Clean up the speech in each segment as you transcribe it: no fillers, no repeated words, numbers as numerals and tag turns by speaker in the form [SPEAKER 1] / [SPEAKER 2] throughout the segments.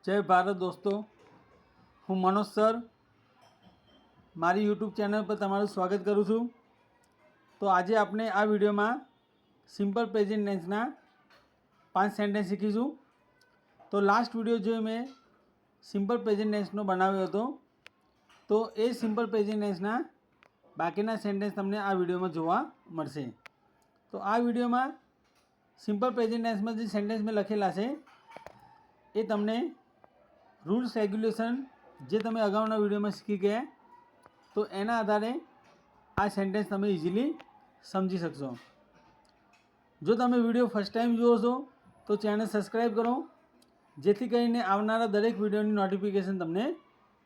[SPEAKER 1] जय भारत दोस्तों, हूँ मनोज सर मारी यूट्यूब चैनल पर तमाરું स्वागत करूँ છું। तो આજે આપણે આ વિડીયોમાં સિમ્પલ પ્રેઝન્ટ ટેન્સના 5 સેન્ટેન્સ શીખીશું। તો લાસ્ટ વિડીયો જે મેં સિમ્પલ પ્રેઝન્ટ ટેન્સનો બનાવ્યો હતો, તો એ સિમ્પલ પ્રેઝન્ટ ટેન્સના બાકીના સેન્ટેન્સ તમને આ વિડીયોમાં જોવા મળશે। તો આ વિડીયોમાં સિમ્પલ પ્રેઝન્ટ ટેન્સમાં જે સેન્ટેન્સ મેં લખેલા છે એ તમને રૂલ્સ રેગ્યુલેશન જે તમે અગાઉના વિડીયોમાં શીખી ગયા, તો એના આધારે આ સેન્ટેન્સ તમે ઇઝીલી સમજી શકશો। જો તમે વિડીયો ફર્સ્ટ ટાઈમ જુઓ છો તો ચેનલ સબસ્ક્રાઈબ કરો, જેથી કરીને આવનારા દરેક વિડીયોની નોટિફિકેશન તમને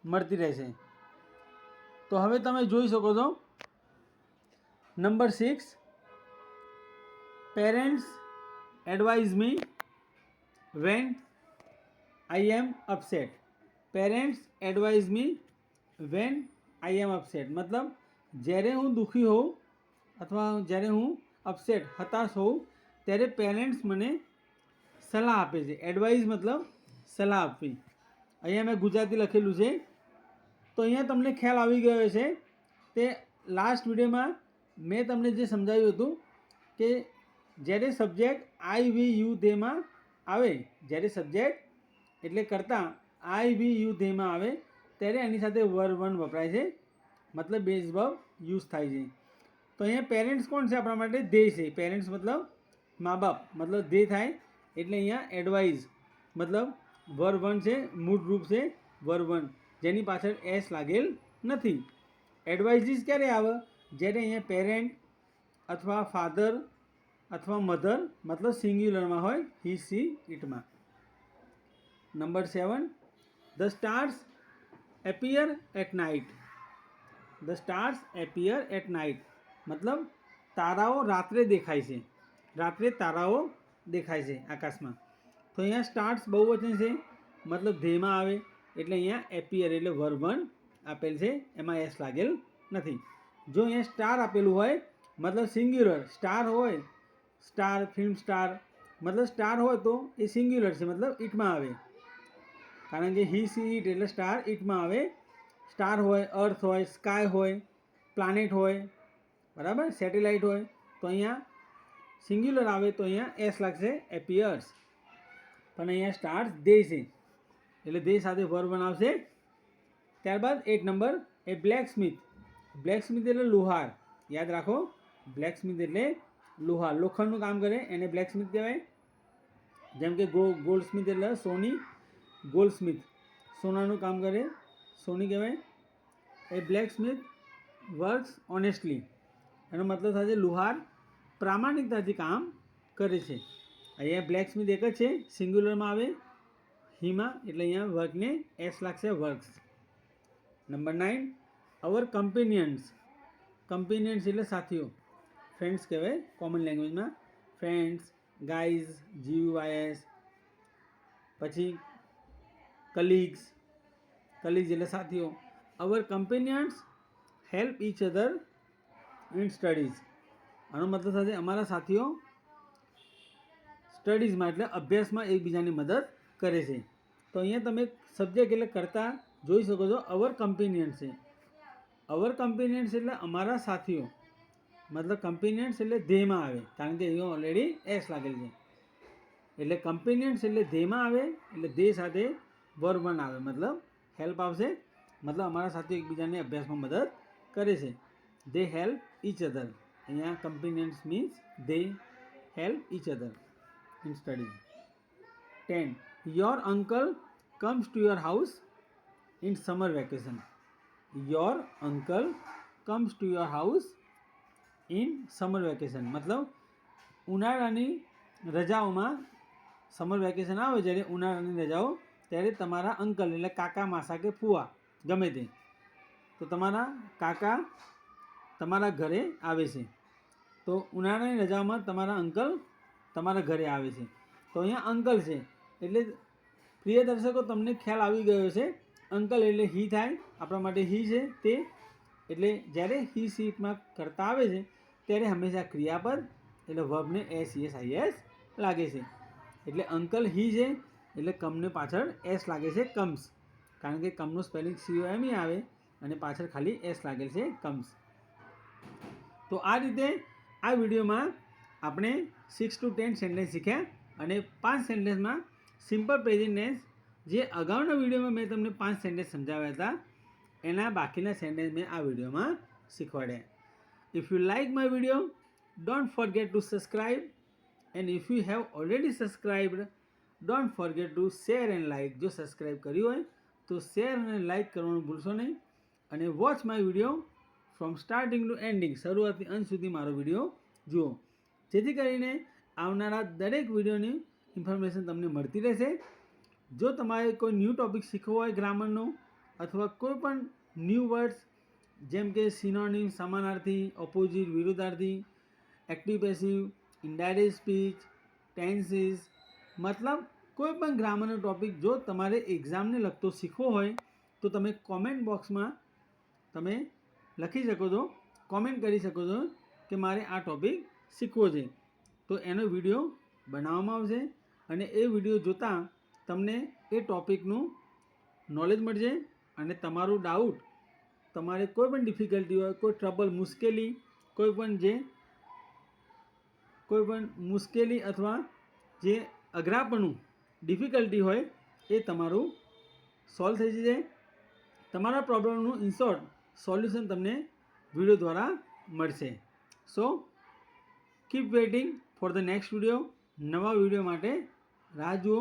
[SPEAKER 1] મળતી રહેશે। તો હવે તમે જોઈ શકો છો number 6, parents advise me when I am upset। Parents advise me when I am upset मतलब જ્યારે હું દુઃખી હોઉં અથવા જ્યારે હું અપસેટ હતાશ હોઉં ત્યારે પેરેન્ટ્સ મને સલાહ આપે છે। એડવાઇઝ मतलब સલાહ આપવી। અહીંયા મેં ગુજરાતી લખેલું છે, તો અહીંયા તમને ખ્યાલ આવી ગયો છે તે લાસ્ટ વિડીયોમાં મેં તમને જે સમજાવ્યું હતું કે જ્યારે સબ્જેક્ટ I, we, you, theyમાં આવે, જ્યારે સબ્જેક્ટ એટલે કરતાં I, we, you, theyમાં આવે ત્યારે એની સાથે વર્બ 1 વપરાય છે, મતલબ બેઝ વર્બ યુઝ થાય છે। તો અહીંયા પેરેન્ટ્સ કોણ છે આપણા માટે? દે છે। પેરેન્ટ્સ मतलब મા બાપ, मतलब દે થાય એટલે અહીંયા એડવાઇઝ मतलब વર્બ 1 છે, મૂળ રૂપ છે વર્બ 1, જેની પાછળ એસ लागेल નથી। એડવાઇઝીસ ક્યારે આવે? જ્યારે અહીંયા પેરેન્ટ અથવા ફાધર અથવા મધર मतलब સિંગ્યુલરમાં હોય, હી, સી, ઇટમાં। Number 7, the stars appear at night. The stars appear at night मतलब ताराओ रात्रे देखाय छे, रात्रे ताराओ देखाय छे आकाशमां। तो अहींया स्टार्स बहुवचन छे मतलब धेमा आवे એટલે અહીંયા એપિયર એટલે વર્બ 1 આપેલ છે, એમાં એસ लागेल નથી। જો અહીંયા સ્ટાર આપેલું હોય मतलब સિંગ્યુલર સ્ટાર હોય, સ્ટાર ફિલ્મ સ્ટાર मतलब સ્ટાર હોય તો એ સિંગ્યુલર છે मतलब ઇટમાં આવે, કારણ કે હી, સી, ઇટ એટલે સ્ટાર ઇટમાં આવે। સ્ટાર હોય, અર્થ હોય, સ્કાય હોય, પ્લાનેટ હોય, બરાબર, સેટેલાઇટ હોય, તો અહીંયા સિંગ્યુલર આવે તો અહીંયા એસ લાગશે એપિયર્સ, પણ અહીંયા સ્ટાર્સ દે છે એટલે દે સાથે વર્બ 1 આવશે। ત્યારબાદ 8 નંબર, એ બ્લેક સ્મિથ। બ્લેક સ્મિથ એટલે લુહાર, યાદ રાખો, બ્લેક સ્મિથ એટલે લુહાર, લોખંડનું કામ કરે એને બ્લેક સ્મિથ કહેવાય। જેમ કે ગોલ્ડ સ્મિથ એટલે સોની, ગોલ્ડ સ્મિથ સોનાનું કામ કરે, સોની કહેવાય। એ બ્લેક સ્મિથ વર્ક્સ ઓનેસ્ટલી, એનો મતલબ થાય છે લુહાર પ્રામાણિકતાથી કામ કરે છે। અહીંયા બ્લેક સ્મિથ એક જ છે, સિંગ્યુલરમાં આવે હીમાં એટલે અહીંયા વર્કને એસ લાગશે works. Number 9, our companions. Companions એટલે સાથીઓ, ફ્રેન્ડ્સ કહેવાય કોમન લેંગ્વેજમાં, ફ્રેન્ડ્સ, ગાઈઝ, GUIS। પછી કલીગ્સ, કલીગ્સ એટલે સાથીઓ। Our companions help each other in studies, આનો મતલબ થશે અમારા સાથીઓ સ્ટડીઝમાં એટલે અભ્યાસમાં એકબીજાની મદદ કરે છે। તો અહીંયા તમે સબ્જેક્ટ એટલે કરતા જોઈ શકો છો, અવર કમ્પેનિયન્સ છે। અવર કમ્પેનિયન્સ એટલે અમારા સાથીઓ, મતલબ કમ્પેનિયન્સ એટલે ધેમાં આવે, કારણ કે અહીંયા ઓલરેડી એસ લાગેલ છે એટલે કમ્પેનિયન્સ એટલે ધેમાં આવે એટલે ધે સાથે વર્બ 1 આવે, मतलब હેલ્પ આવશે, मतलब અમારા સાથીઓ એકબીજાને અભ્યાસમાં મદદ કરે છે। દે હેલ્પ ઈચ અધર, અહીંયા કમ્પેનિયન્સ means they help each other in studies. 10, your uncle comes to your house in summer vacation. Your uncle comes to your house in summer vacation मतलब ઉનાળાની રજાઓમાં, સમર વેકેશન આવે જ્યારે ઉનાળાની રજાઓ, ત્યારે તમારા અંકલ એટલે કાકા, માસા કે ફુવા ગમે તે, તો તમારા કાકા તમારા ઘરે આવે છે। તો ઉનાળાની રજાઓમાં તમારા અંકલ તમારા ઘરે આવે છે, તો અહીંયા અંકલ છે એટલે પ્રિય દર્શકો તમને ખ્યાલ આવી ગયો છે, અંકલ એટલે હી થાય, આપણા માટે હી છે તે, એટલે જ્યારે હી સીટમાં કરતા આવે છે ત્યારે હંમેશા ક્રિયાપદ એટલે વર્બને SES IS લાગે છે। એટલે અંકલ હી છે એટલે કમને પાછળ એસ લાગે છે કમ્સ, કારણ કે કમનું સ્પેલિંગ COME આવે અને પાછળ ખાલી એસ લાગેલ છે કમ્સ. તો આ રીતે આ વિડીયોમાં આપણે 6 to 10 સેન્ટેન્સ શીખ્યા અને 5 સેન્ટેન્સમાં સિમ્પલ પ્રેઝન્ટ ટેન્સ જે અગાઉના વિડીયોમાં મેં તમને 5 સેન્ટેન્સ સમજાવ્યા હતા એના બાકીના સેન્ટેન્સ મેં આ વિડીયોમાં શીખવાડ્યા. If you like my video, don't forget to subscribe, and if you have already subscribed, don't forget to share and like. જો સબસ્ક્રાઈબ કર્યું હોય તો શેર અને લાઇક કરવાનું ભૂલશો નહીં અને watch my video from starting to ending, શરૂઆતથી અંત સુધી મારો વિડીયો જુઓ, જેથી કરીને આવનારા દરેક વિડીયોની ઇન્ફોર્મેશન તમને મળતી રહેશે. જો તમારે કોઈ ન્યૂ ટૉપિક શીખવો હોય ગ્રામરનો અથવા કોઈ પણ ન્યૂ વર્ડ્સ જેમ કે સિનોનિમ, સમાનાર્થી, ઓપોઝિટ, વિરુદ્ધાર્થી, active passive, indirect speech, tenses, મતલબ કોઈ પણ ગ્રામરનો ટૉપિક જો તમારે એક્ઝામને લગતો શીખવો હોય તો તમે કોમેન્ટ બોક્સમાં તમે લખી શકો છો, કોમેન્ટ કરી શકો છો કે મારે આ ટૉપિક શીખવો છે, તો એનો વિડીયો બનાવવામાં આવશે અને એ વિડીયો જોતાં તમને એ ટૉપિકનું નોલેજ મળશે અને તમારું ડાઉટ, તમારે કોઈ પણ ડિફિકલ્ટી હોય, કોઈ ટ્રબલ, મુશ્કેલી, કોઈ પણ મુશ્કેલી અથવા જે અઘરાપણું, ડિફિકલ્ટી હોય એ તમારું સોલ્વ થઈ જશે. તમારા પ્રોબ્લેમનું ઇન શોર્ટ સોલ્યુશન તમને વિડીયો દ્વારા મળશે. So keep waiting for the next video. નવા વિડીયો માટે રાહ જુઓ.